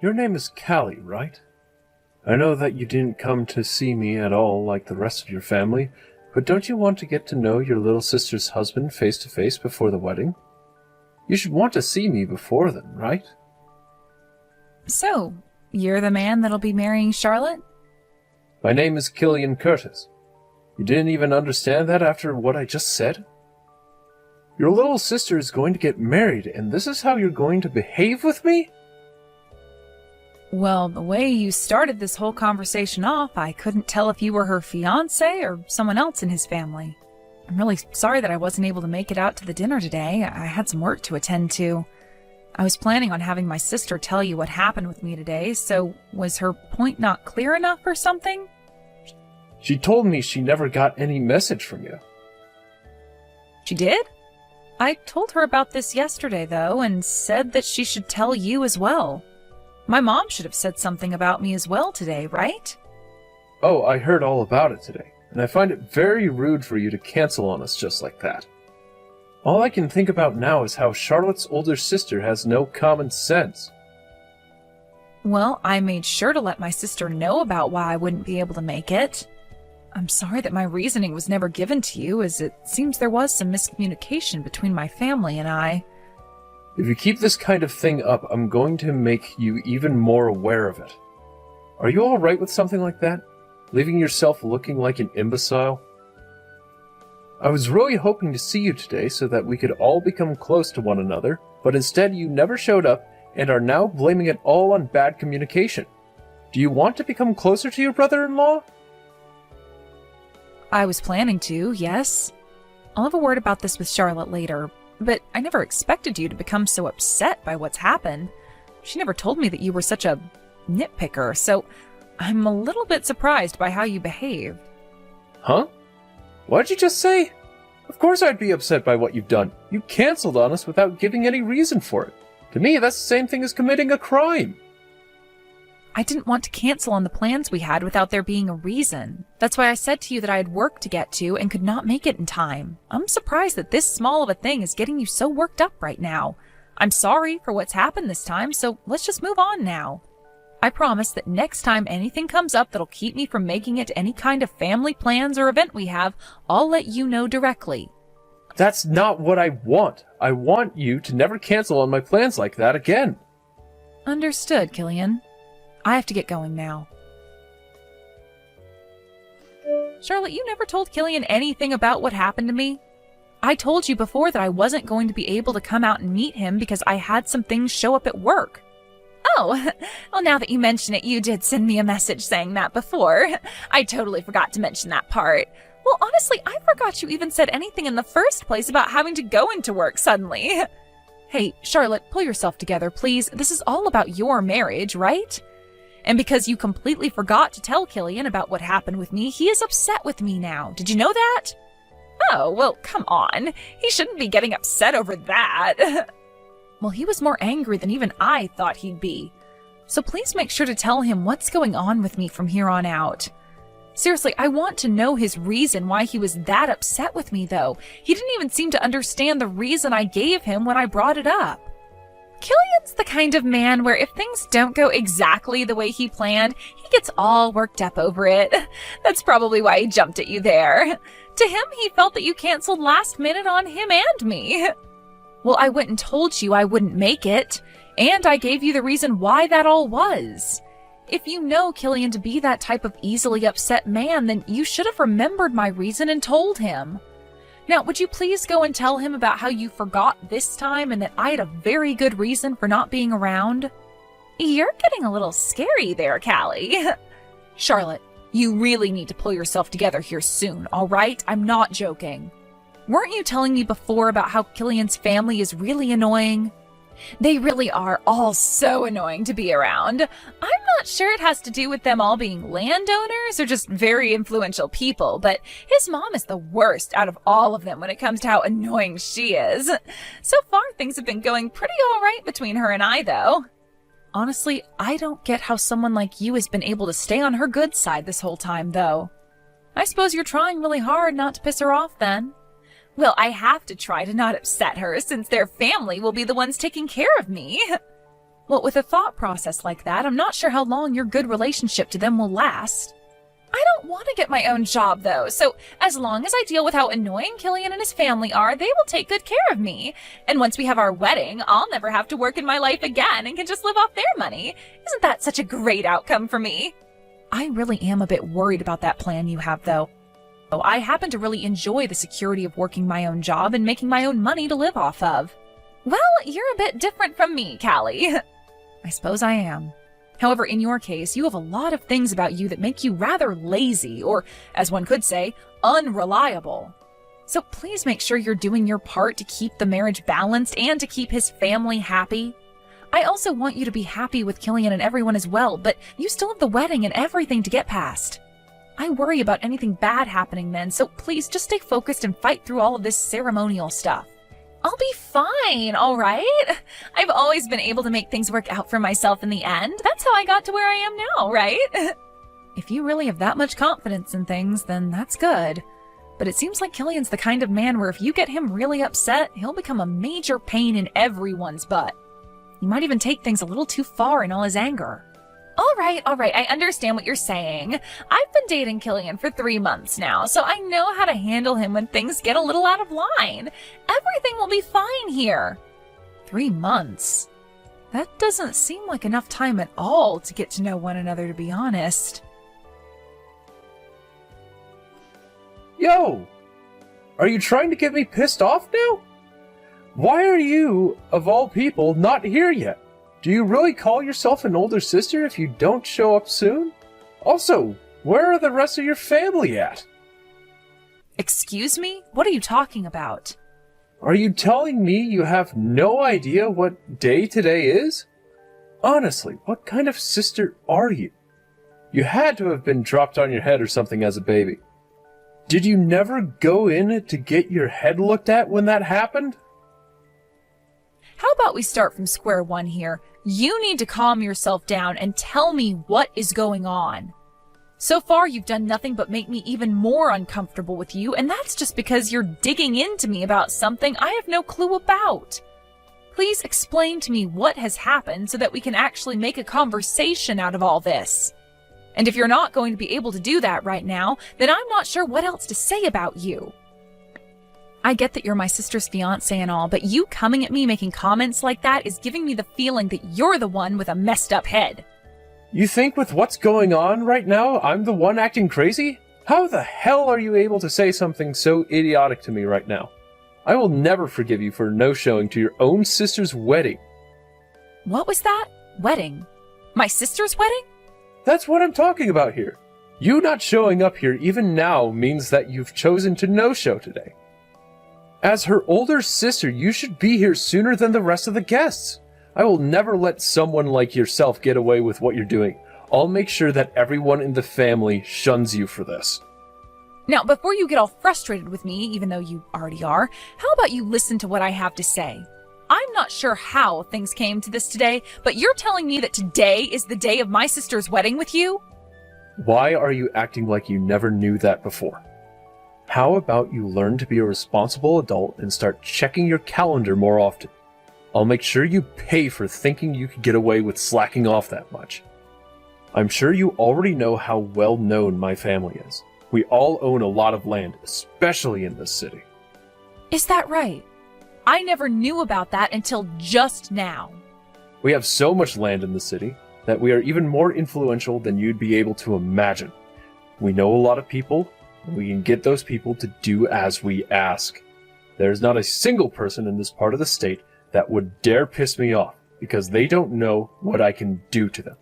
Your name is Callie, right? I know that you didn't come to see me at all like the rest of your family, but don't you want to get to know your little sister's husband face to face before the wedding? You should want to see me before then, right? So, you're the man that'll be marrying Charlotte? My name is Killian Curtis. You didn't even understand that after what I just said? Your little sister is going to get married, and this is how you're going to behave with me? Well, the way you started this whole conversation off, I couldn't tell if you were her fiancé or someone else in his family. I'm really sorry that I wasn't able to make it out to the dinner today. I had some work to attend to. I was planning on having my sister tell you what happened with me today, so was her point not clear enough or something? She told me she never got any message from you. She did? I told her about this yesterday, though, and said that she should tell you as well. My mom should have said something about me as well today, right? Oh, I heard all about it today, and I find it very rude for you to cancel on us just like that. All I can think about now is how Charlotte's older sister has no common sense. Well, I made sure to let my sister know about why I wouldn't be able to make it. I'm sorry that my reasoning was never given to you, as it seems there was some miscommunication between my family and I. If you keep this kind of thing up, I'm going to make you even more aware of it. Are you all right with something like that? Leaving yourself looking like an imbecile? I was really hoping to see you today so that we could all become close to one another, but instead you never showed up and are now blaming it all on bad communication. Do you want to become closer to your brother-in-law? I was planning to, yes. I'll have a word about this with Charlotte later, but I never expected you to become so upset by what's happened. She never told me that you were such a nitpicker, so I'm a little bit surprised by how you behaved. Huh? What'd you just say? Of course I'd be upset by what you've done. You canceled on us without giving any reason for it. To me, that's the same thing as committing a crime. I didn't want to cancel on the plans we had without there being a reason. That's why I said to you that I had work to get to and could not make it in time. I'm surprised that this small of a thing is getting you so worked up right now. I'm sorry for what's happened this time, so let's just move on now. I promise that next time anything comes up that'll keep me from making it to any kind of family plans or event we have, I'll let you know directly. That's not what I want. I want you to never cancel on my plans like that again. Understood, Killian. I have to get going now. Charlotte, you never told Killian anything about what happened to me. I told you before that I wasn't going to be able to come out and meet him because I had some things show up at work. Oh, well, now that you mention it, you did send me a message saying that before. I totally forgot to mention that part. Well, honestly, I forgot you even said anything in the first place about having to go into work suddenly. Hey, Charlotte, pull yourself together, please. This is all about your marriage, right? And because you completely forgot to tell Killian about what happened with me, he is upset with me now. Did you know that? Oh, well, come on. He shouldn't be getting upset over that. Well, he was more angry than even I thought he'd be. So please make sure to tell him what's going on with me from here on out. Seriously, I want to know his reason why he was that upset with me, though. He didn't even seem to understand the reason I gave him when I brought it up. Killian's the kind of man where if things don't go exactly the way he planned, he gets all worked up over it. That's probably why he jumped at you there. To him, he felt that you canceled last minute on him and me. Well, I went and told you I wouldn't make it, and I gave you the reason why that all was. If you know Killian to be that type of easily upset man, then you should have remembered my reason and told him. Now, would you please go and tell him about how you forgot this time and that I had a very good reason for not being around? You're getting a little scary there, Callie. Charlotte, you really need to pull yourself together here soon, all right? I'm not joking. Weren't you telling me before about how Killian's family is really annoying? They really are all so annoying to be around. I'm not sure it has to do with them all being landowners or just very influential people, but his mom is the worst out of all of them when it comes to how annoying she is. So far, things have been going pretty all right between her and I, though. Honestly, I don't get how someone like you has been able to stay on her good side this whole time, though. I suppose you're trying really hard not to piss her off, then. Well, I have to try to not upset her since their family will be the ones taking care of me. Well, with a thought process like that, I'm not sure how long your good relationship to them will last. I don't want to get my own job, though, so as long as I deal with how annoying Killian and his family are, they will take good care of me. And once we have our wedding, I'll never have to work in my life again and can just live off their money. Isn't that such a great outcome for me? I really am a bit worried about that plan you have, though. I happen to really enjoy the security of working my own job and making my own money to live off of. Well, you're a bit different from me, Callie. I suppose I am. However, in your case, you have a lot of things about you that make you rather lazy, or, as one could say, unreliable. So please make sure you're doing your part to keep the marriage balanced and to keep his family happy. I also want you to be happy with Killian and everyone as well, but you still have the wedding and everything to get past. I worry about anything bad happening then, so please just stay focused and fight through all of this ceremonial stuff. I'll be fine, all right? I've always been able to make things work out for myself in the end. That's how I got to where I am now, right? If you really have that much confidence in things, then that's good. But it seems like Killian's the kind of man where if you get him really upset, he'll become a major pain in everyone's butt. He might even take things a little too far in all his anger. All right, I understand what you're saying. I've been dating Killian for 3 months now, so I know how to handle him when things get a little out of line. Everything will be fine here. 3 months? That doesn't seem like enough time at all to get to know one another, to be honest. Yo! Are you trying to get me pissed off now? Why are you, of all people, not here yet? Do you really call yourself an older sister if you don't show up soon? Also, where are the rest of your family at? Excuse me? What are you talking about? Are you telling me you have no idea what day today is? Honestly, what kind of sister are you? You had to have been dropped on your head or something as a baby. Did you never go in to get your head looked at when that happened? How about we start from square one here? You need to calm yourself down and tell me what is going on. So far, you've done nothing but make me even more uncomfortable with you, and that's just because you're digging into me about something I have no clue about. Please explain to me what has happened so that we can actually make a conversation out of all this. And if you're not going to be able to do that right now, then I'm not sure what else to say about you. I get that you're my sister's fiancé and all, but you coming at me making comments like that is giving me the feeling that you're the one with a messed up head. You think with what's going on right now, I'm the one acting crazy? How the hell are you able to say something so idiotic to me right now? I will never forgive you for no-showing to your own sister's wedding. What was that? Wedding? My sister's wedding? That's what I'm talking about here. You not showing up here even now means that you've chosen to no-show today. As her older sister, you should be here sooner than the rest of the guests. I will never let someone like yourself get away with what you're doing. I'll make sure that everyone in the family shuns you for this. Now, before you get all frustrated with me, even though you already are, how about you listen to what I have to say? I'm not sure how things came to this today, but you're telling me that today is the day of my sister's wedding with you? Why are you acting like you never knew that before? How about you learn to be a responsible adult and start checking your calendar more often? I'll make sure you pay for thinking you could get away with slacking off that much. I'm sure you already know how well known my family is. We all own a lot of land, especially in this city. Is that right? I never knew about that until just now. We have so much land in the city that we are even more influential than you'd be able to imagine. We know a lot of people, and we can get those people to do as we ask. There's not a single person in this part of the state that would dare piss me off, because they don't know what I can do to them.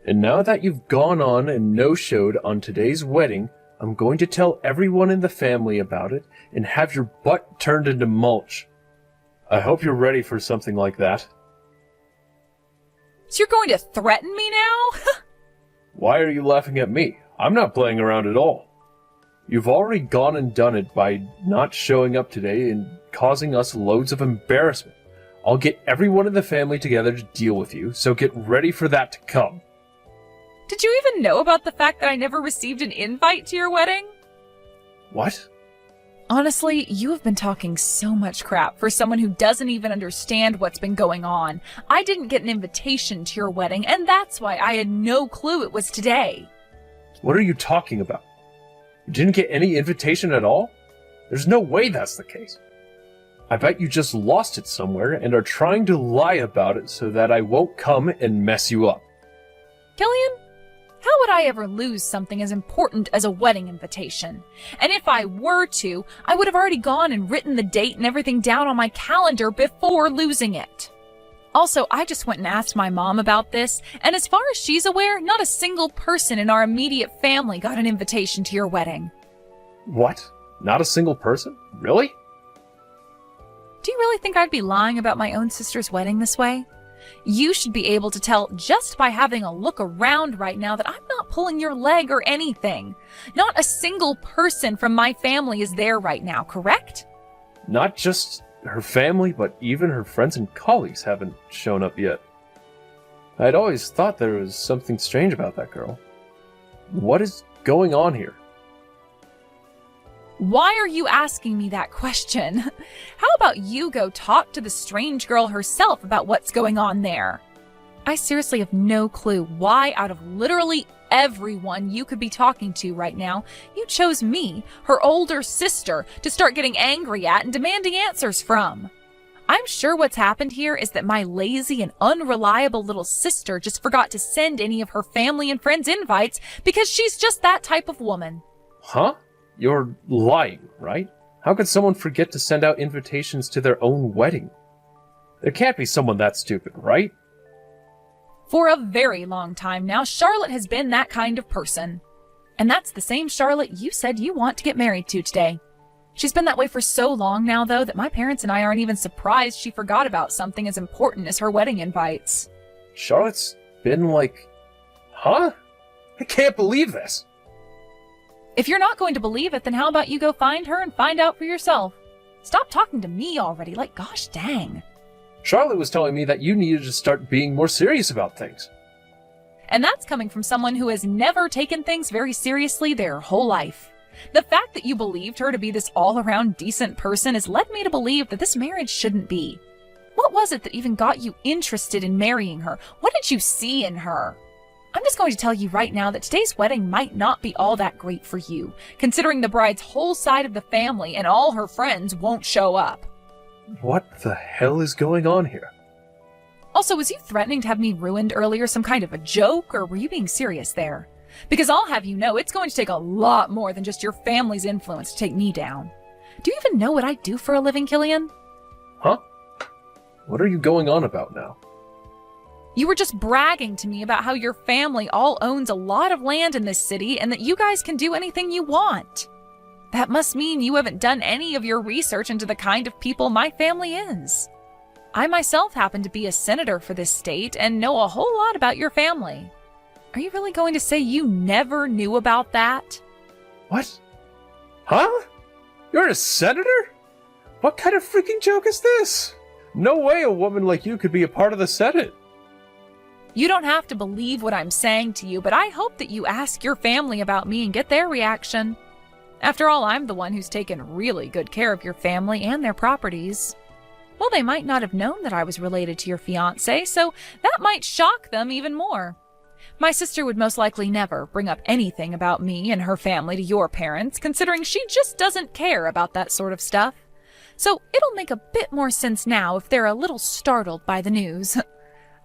And now that you've gone on and no-showed on today's wedding, I'm going to tell everyone in the family about it and have your butt turned into mulch. I hope you're ready for something like that. So you're going to threaten me now? Why are you laughing at me? I'm not playing around at all. You've already gone and done it by not showing up today and causing us loads of embarrassment. I'll get everyone in the family together to deal with you, so get ready for that to come. Did you even know about the fact that I never received an invite to your wedding? What? Honestly, you have been talking so much crap for someone who doesn't even understand what's been going on. I didn't get an invitation to your wedding, and that's why I had no clue it was today. What are you talking about? You didn't get any invitation at all? There's no way that's the case. I bet you just lost it somewhere and are trying to lie about it so that I won't come and mess you up. Killian, how would I ever lose something as important as a wedding invitation? And if I were to, I would have already gone and written the date and everything down on my calendar before losing it. Also, I just went and asked my mom about this, and as far as she's aware, not a single person in our immediate family got an invitation to your wedding. What? Not a single person? Really? Do you really think I'd be lying about my own sister's wedding this way? You should be able to tell just by having a look around right now that I'm not pulling your leg or anything. Not a single person from my family is there right now, correct? Not just her family, but even her friends and colleagues haven't shown up yet. I'd always thought there was something strange about that girl. What is going on here? Why are you asking me that question? How about you go talk to the strange girl herself about what's going on there? I seriously have no clue why, out of literally everyone you could be talking to right now, you chose me, her older sister, to start getting angry at and demanding answers from. I'm sure what's happened here is that my lazy and unreliable little sister just forgot to send any of her family and friends invites because she's just that type of woman. Huh? You're lying, right? How could someone forget to send out invitations to their own wedding? There can't be someone that stupid, right? For a very long time now, Charlotte has been that kind of person. And that's the same Charlotte you said you want to get married to today. She's been that way for so long now, though, that my parents and I aren't even surprised she forgot about something as important as her wedding invites. Charlotte's been like... Huh? I can't believe this! If you're not going to believe it, then how about you go find her and find out for yourself? Stop talking to me already, like gosh dang. Charlotte was telling me that you needed to start being more serious about things. And that's coming from someone who has never taken things very seriously their whole life. The fact that you believed her to be this all-around decent person has led me to believe that this marriage shouldn't be. What was it that even got you interested in marrying her? What did you see in her? I'm just going to tell you right now that today's wedding might not be all that great for you, considering the bride's whole side of the family and all her friends won't show up. What the hell is going on here? Also, was you threatening to have me ruined earlier some kind of a joke, or were you being serious there? Because I'll have you know, it's going to take a lot more than just your family's influence to take me down. Do you even know what I do for a living, Killian? Huh? What are you going on about now? You were just bragging to me about how your family all owns a lot of land in this city and that you guys can do anything you want. That must mean you haven't done any of your research into the kind of people my family is. I myself happen to be a senator for this state and know a whole lot about your family. Are you really going to say you never knew about that? What? Huh? You're a senator? What kind of freaking joke is this? No way a woman like you could be a part of the Senate. You don't have to believe what I'm saying to you, but I hope that you ask your family about me and get their reaction. After all, I'm the one who's taken really good care of your family and their properties. Well, they might not have known that I was related to your fiancé, so that might shock them even more. My sister would most likely never bring up anything about me and her family to your parents, considering she just doesn't care about that sort of stuff. So it'll make a bit more sense now if they're a little startled by the news.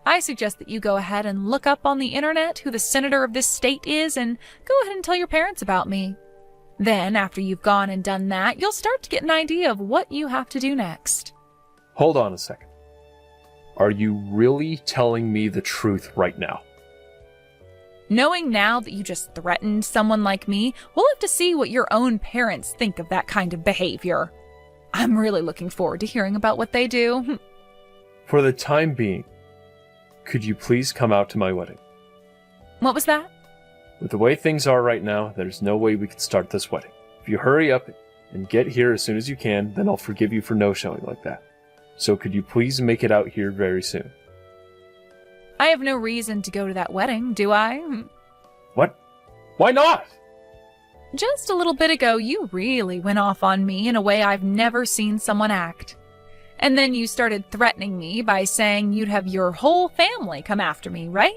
I suggest that you go ahead and look up on the internet who the senator of this state is and go ahead and tell your parents about me. Then, after you've gone and done that, you'll start to get an idea of what you have to do next. Hold on a second. Are you really telling me the truth right now? Knowing now that you just threatened someone like me, we'll have to see what your own parents think of that kind of behavior. I'm really looking forward to hearing about what they do. For the time being, could you please come out to my wedding? What was that? With the way things are right now, there's no way we can start this wedding. If you hurry up and get here as soon as you can, then I'll forgive you for no-showing like that. So could you please make it out here very soon? I have no reason to go to that wedding, do I? What? Why not? Just a little bit ago, you really went off on me in a way I've never seen someone act. And then you started threatening me by saying you'd have your whole family come after me, right?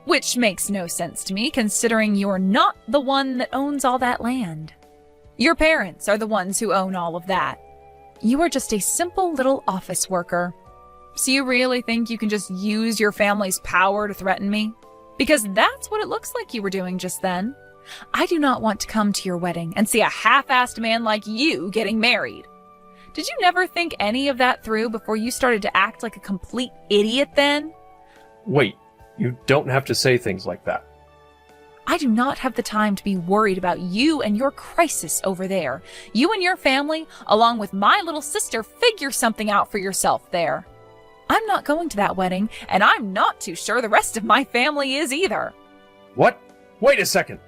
Which makes no sense to me, considering you're not the one that owns all that land. Your parents are the ones who own all of that. You are just a simple little office worker. So you really think you can just use your family's power to threaten me? Because that's what it looks like you were doing just then. I do not want to come to your wedding and see a half-assed man like you getting married. Did you never think any of that through before you started to act like a complete idiot then? Wait, you don't have to say things like that. I do not have the time to be worried about you and your crisis over there. You and your family, along with my little sister, figure something out for yourself there. I'm not going to that wedding, and I'm not too sure the rest of my family is either. What? Wait a second.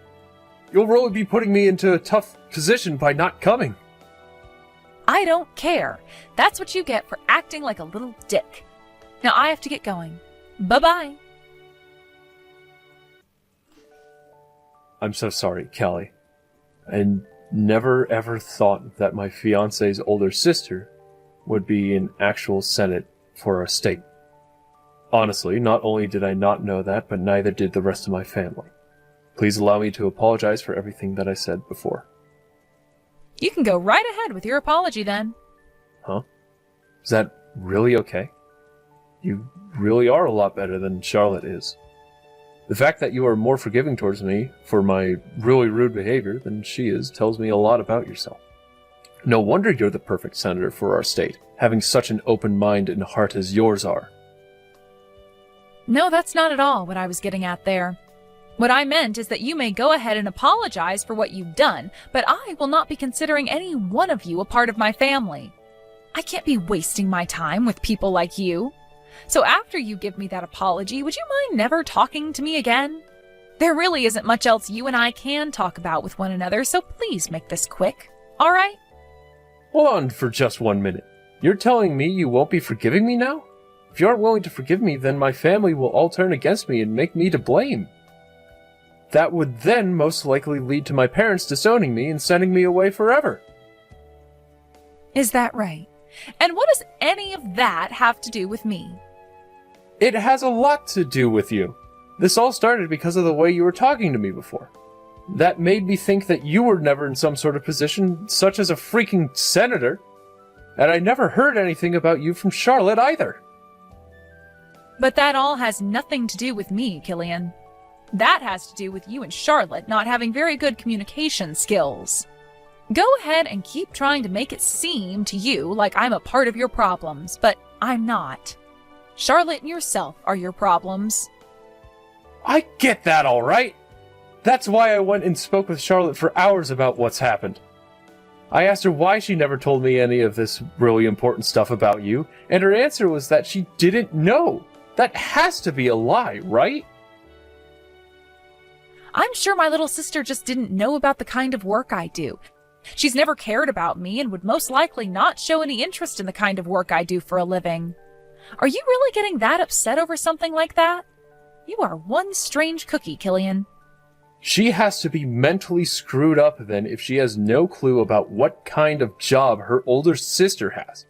You'll really be putting me into a tough position by not coming. I don't care. That's what you get for acting like a little dick. Now I have to get going. Bye-bye. I'm so sorry, Callie. I never ever thought that my fiance's older sister would be in actual Senate for our state. Honestly, not only did I not know that, but neither did the rest of my family. Please allow me to apologize for everything that I said before. You can go right ahead with your apology then. Huh? Is that really okay? You really are a lot better than Charlotte is. The fact that you are more forgiving towards me for my really rude behavior than she is tells me a lot about yourself. No wonder you're the perfect senator for our state, having such an open mind and heart as yours are. No, that's not at all what I was getting at there. What I meant is that you may go ahead and apologize for what you've done, but I will not be considering any one of you a part of my family. I can't be wasting my time with people like you. So after you give me that apology, would you mind never talking to me again? There really isn't much else you and I can talk about with one another, so please make this quick, all right? Hold on for just 1 minute. You're telling me you won't be forgiving me now? If you aren't willing to forgive me, then my family will all turn against me and make me to blame. That would then most likely lead to my parents disowning me and sending me away forever. Is that right? And what does any of that have to do with me? It has a lot to do with you. This all started because of the way you were talking to me before. That made me think that you were never in some sort of position, such as a freaking senator. And I never heard anything about you from Charlotte either. But that all has nothing to do with me, Killian. That has to do with you and Charlotte not having very good communication skills. Go ahead and keep trying to make it seem to you like I'm a part of your problems, but I'm not. Charlotte and yourself are your problems. I get that, all right. That's why I went and spoke with Charlotte for hours about what's happened. I asked her why she never told me any of this really important stuff about you, and her answer was that she didn't know. That has to be a lie, right? I'm sure my little sister just didn't know about the kind of work I do. She's never cared about me and would most likely not show any interest in the kind of work I do for a living. Are you really getting that upset over something like that? You are one strange cookie, Killian. She has to be mentally screwed up then if she has no clue about what kind of job her older sister has.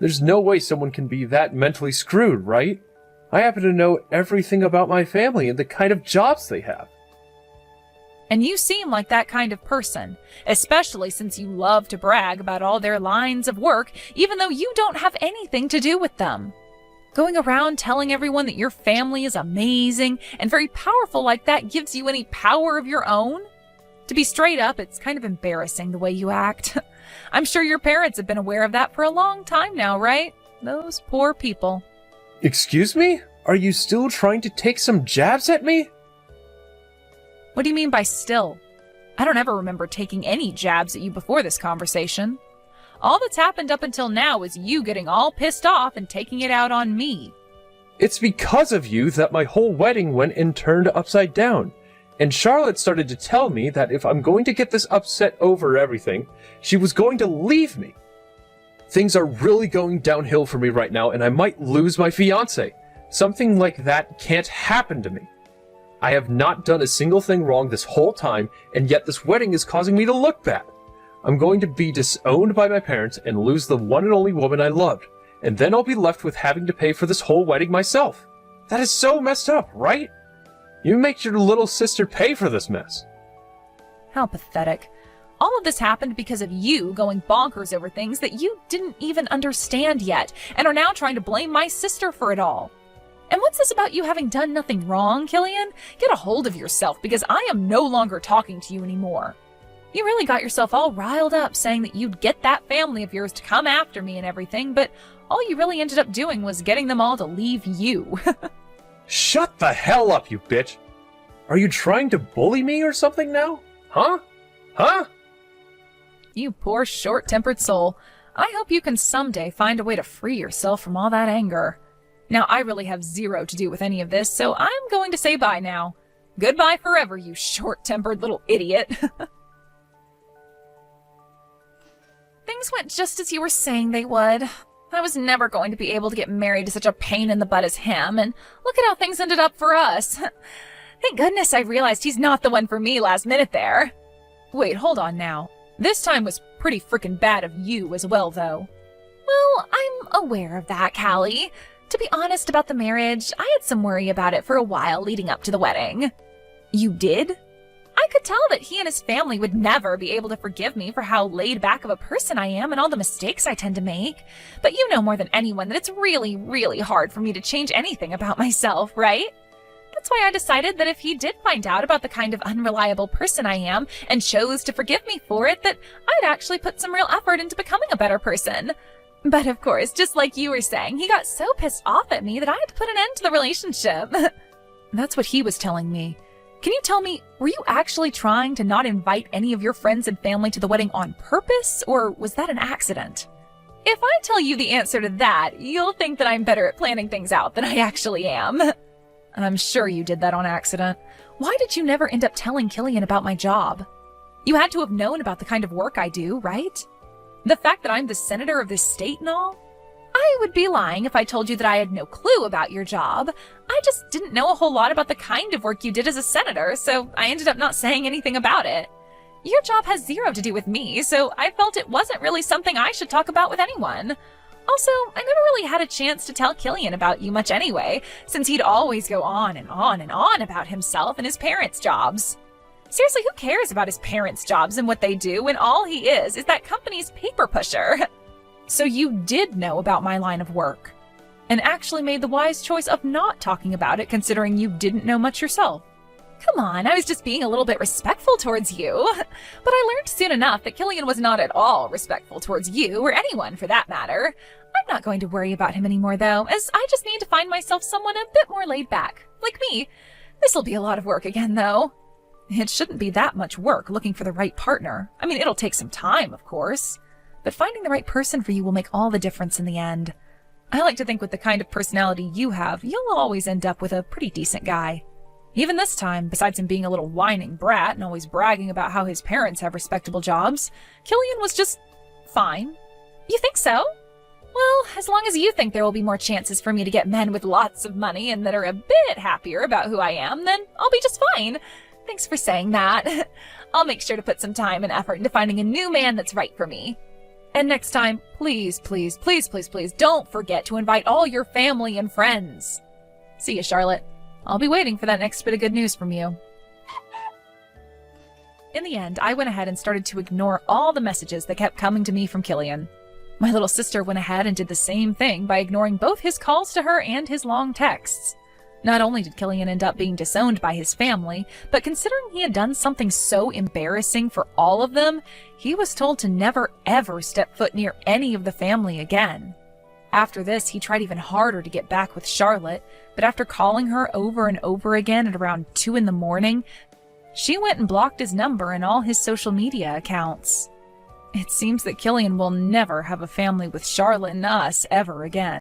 There's no way someone can be that mentally screwed, right? I happen to know everything about my family and the kind of jobs they have. And you seem like that kind of person, especially since you love to brag about all their lines of work, even though you don't have anything to do with them. Going around telling everyone that your family is amazing and very powerful like that gives you any power of your own? To be straight up, it's kind of embarrassing the way you act. I'm sure your parents have been aware of that for a long time now, right? Those poor people. Excuse me? Are you still trying to take some jabs at me? What do you mean by still? I don't ever remember taking any jabs at you before this conversation. All that's happened up until now is you getting all pissed off and taking it out on me. It's because of you that my whole wedding went and turned upside down. And Charlotte started to tell me that if I'm going to get this upset over everything, she was going to leave me. Things are really going downhill for me right now, and I might lose my fiancé. Something like that can't happen to me. I have not done a single thing wrong this whole time, and yet this wedding is causing me to look bad. I'm going to be disowned by my parents and lose the one and only woman I loved, and then I'll be left with having to pay for this whole wedding myself. That is so messed up, right? You make your little sister pay for this mess. How pathetic. All of this happened because of you going bonkers over things that you didn't even understand yet, and are now trying to blame my sister for it all. And what's this about you having done nothing wrong, Killian? Get a hold of yourself, because I am no longer talking to you anymore. You really got yourself all riled up saying that you'd get that family of yours to come after me and everything, but all you really ended up doing was getting them all to leave you. Shut the hell up, you bitch! Are you trying to bully me or something now? Huh? Huh? You poor short-tempered soul. I hope you can someday find a way to free yourself from all that anger. Now, I really have zero to do with any of this, so I'm going to say bye now. Goodbye forever, you short-tempered little idiot. Things went just as you were saying they would. I was never going to be able to get married to such a pain-in-the-butt as him, and look at how things ended up for us. Thank goodness I realized he's not the one for me last minute there. Wait, hold on now. This time was pretty frickin' bad of you as well, though. Well, I'm aware of that, Callie. To be honest about the marriage, I had some worry about it for a while leading up to the wedding. You did? I could tell that he and his family would never be able to forgive me for how laid back of a person I am and all the mistakes I tend to make. But you know more than anyone that it's really, really hard for me to change anything about myself, right? That's why I decided that if he did find out about the kind of unreliable person I am and chose to forgive me for it, that I'd actually put some real effort into becoming a better person. But of course, just like you were saying, he got so pissed off at me that I had to put an end to the relationship. That's what he was telling me. Can you tell me, were you actually trying to not invite any of your friends and family to the wedding on purpose, or was that an accident? If I tell you the answer to that, you'll think that I'm better at planning things out than I actually am. I'm sure you did that on accident. Why did you never end up telling Killian about my job? You had to have known about the kind of work I do, right? The fact that I'm the senator of this state and all? I would be lying if I told you that I had no clue about your job. I just didn't know a whole lot about the kind of work you did as a senator, so I ended up not saying anything about it. Your job has zero to do with me, so I felt it wasn't really something I should talk about with anyone. Also, I never really had a chance to tell Killian about you much anyway, since he'd always go on and on and on about himself and his parents' jobs. Seriously, who cares about his parents' jobs and what they do when all he is that company's paper pusher? So you did know about my line of work, and actually made the wise choice of not talking about it considering you didn't know much yourself. Come on, I was just being a little bit respectful towards you. But I learned soon enough that Killian was not at all respectful towards you, or anyone for that matter. I'm not going to worry about him anymore though, as I just need to find myself someone a bit more laid back, like me. This'll be a lot of work again though. It shouldn't be that much work looking for the right partner. I mean, it'll take some time, of course. But finding the right person for you will make all the difference in the end. I like to think with the kind of personality you have, you'll always end up with a pretty decent guy. Even this time, besides him being a little whining brat and always bragging about how his parents have respectable jobs, Killian was just fine. You think so? Well, as long as you think there will be more chances for me to get men with lots of money and that are a bit happier about who I am, then I'll be just fine. Thanks for saying that. I'll make sure to put some time and effort into finding a new man that's right for me. And next time, please, please, please, please, please don't forget to invite all your family and friends. See you, Charlotte. I'll be waiting for that next bit of good news from you. In the end, I went ahead and started to ignore all the messages that kept coming to me from Killian. My little sister went ahead and did the same thing by ignoring both his calls to her and his long texts. Not only did Killian end up being disowned by his family, but considering he had done something so embarrassing for all of them, he was told to never ever step foot near any of the family again. After this, he tried even harder to get back with Charlotte, but after calling her over and over again at around 2 in the morning, she went and blocked his number and all his social media accounts. It seems that Killian will never have a family with Charlotte and us ever again.